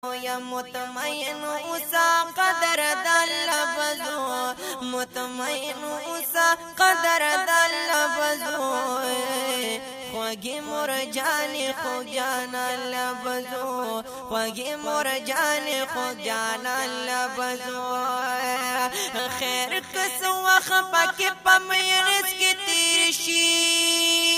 یا مطمئن اوسا قدر دل لبزو مطمئن اوسا قدر دل لبزو خوگی مرجانی خو جانا لبزو خوگی مرجانی خو جانا لبزو خیر کس وخ پاکی پمینس کی تیر شی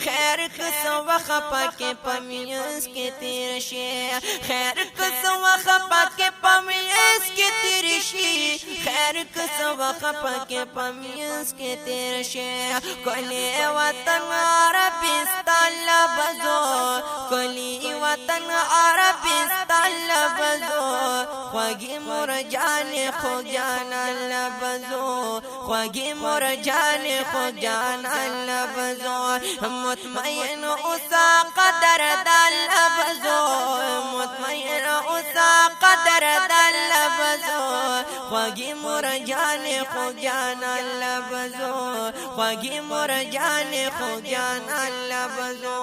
خیر کس وخ پاکی پمینس کی تیر شی خیر کس وخ پاکی پمینس کی تیر شی خیر کس وخ پاکی پمینس کی تیر شی کلی وطن عربستان لبزو کلی وطن عربستان لبزو خوگی مرجان خو جانا لبزو خوگی مرجان خو جانا لبزو مطمئن اوسا قدر دل لبزو مطمئن اوسا قدر دل لبزو خوگی مرجان خو جانا لبزو خوگی مرجان خو جانا لبزو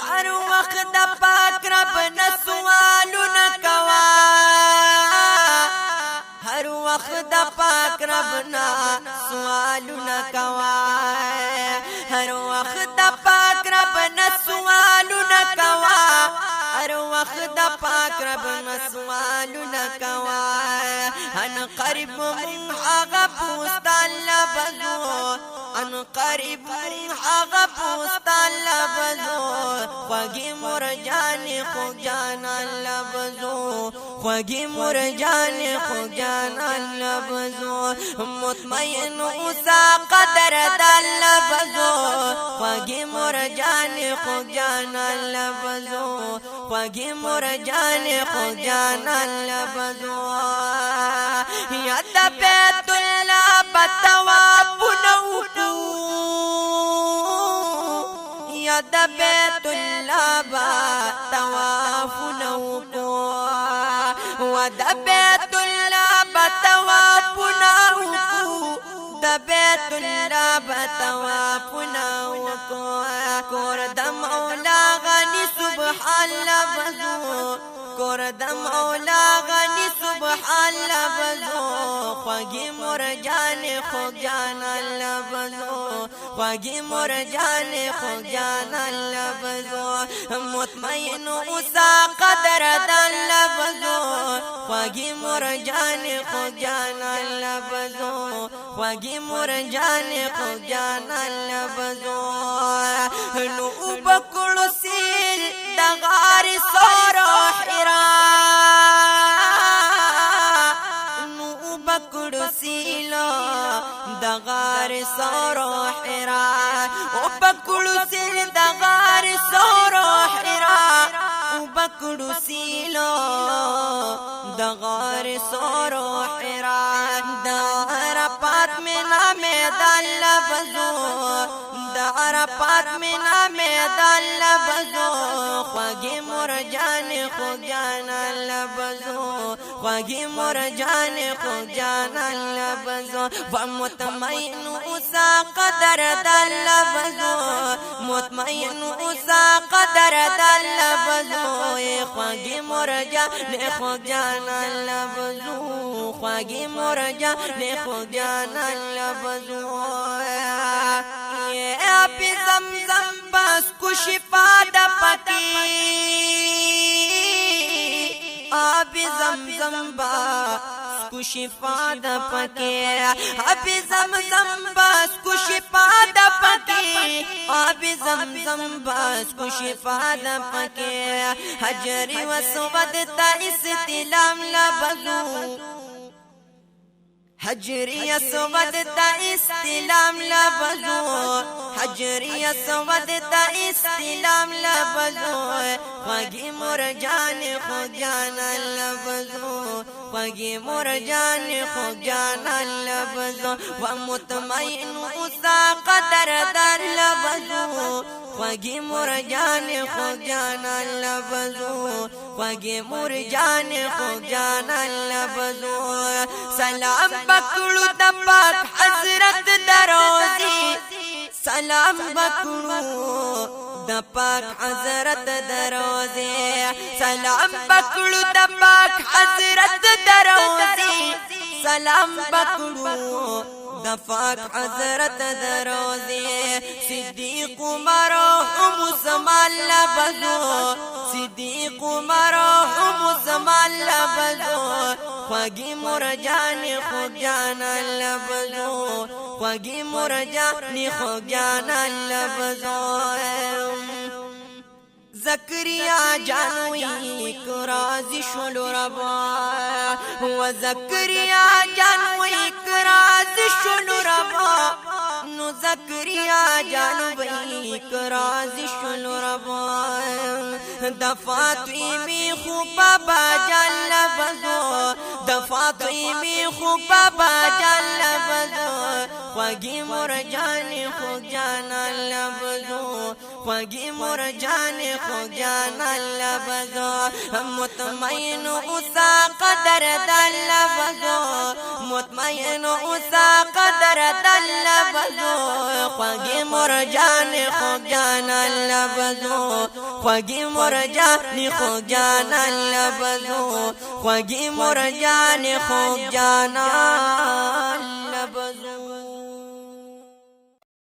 هر وقت د پاک رب نسوالو نکوا هر وقت د پاک رب نسوالو نکوا هر وقت د پاک رب نسوالو نکوا هر وقت د پاک رب نسوالو نکوا ان قریب من هغه بوستان لبزو ان قریب من هغه بوستان لبزو خوگی مرجان خو جانا لبزو خوگی مرجان خو جانا لبزو مطمئن اوسا قدر دل لبزو خوگی مرجان خو جانا لبزو خوگی مرجان خو جانا لبزو یاد بیت اللہ بتواب نوکو یاد بیت اللہ بتواف نوکو ود بیت اللہ بتواف نوکو د بیت اللہ بتواف نوکو کور د مولا غنی سبحان لبزو کور د مولا غنی سبحان لبزو خوگی مرجان خو جانا لبزو خوگی مرجان خو جانا لبزو مطمئن اوسا قدر دل لبزو خوگی مرجان خو جانا لبزو خوگی مرجان خو جانا لبزو نو بکلو سیل دغار سورو حرا نو بکلو سیلو دغار سورو حرا او بکلو سیل دغار سورو حرا او بکلو سیلو دغار سورو حرا دار پات منا میدان لبزو دار پات منا میدان لبزو خوگی مرجان خو جانا لبزو خوگی مرجان خو جانا لبزو ومطمئن اوسا قدر دل لبزو مطمئن اوسا قدر دل لبزو خوگی مرجان خو جانا لبزو خوگی مرجان خو جانا لبزو پی زمزم بس کو شفا د پکی آب زمزم بس کو شفا د پکی آب زمزم بس کو شفا د پکی آب زمزم بس کو شفا د پکی حجر و سود تا استلام لبزو حجری سود تا استلام لبزو حجری سود تا استلام لبزو خوگی مرجان خو جانا لبزو خوگی مرجان خو جانا لبزو ومطمئن اوسا قدر دل لبزو خوگی مرجان خو جانا لبزو خوگی مرجان خو جانا لبزو سلام بکلو د پاک حضرت دروزی سلام بکړو د پاک حضرت دروازه سلام بکړو د پاک حضرت دروازه سلام بکړو د پاک حضرت دروازه صدیق عمر عثمان لبزو صدیق عمر عثمان لبزو خوږی مرجان خوږجان لبزو خوږی مرجان خوږجان لبزو زکریا جانوی کرازی شلو ربا و زکریا جانوی کرازی شلو ربا نو زکریا جانوی کرازی شلو ربا دفاتوی می خوبا با جل بزو دفاتوی می خوبا با جل بزو خوږی مرجان خوږجان لبزو خوږی مرجان خوږجان لبزو مطمئن اوسا قدر دل لبزو مطمئن اوسا قدر دل لبزو خوږی مرجان خوږجان لبزو خوږی مرجان خوږجان لبزو خوږی مرجان خوږجان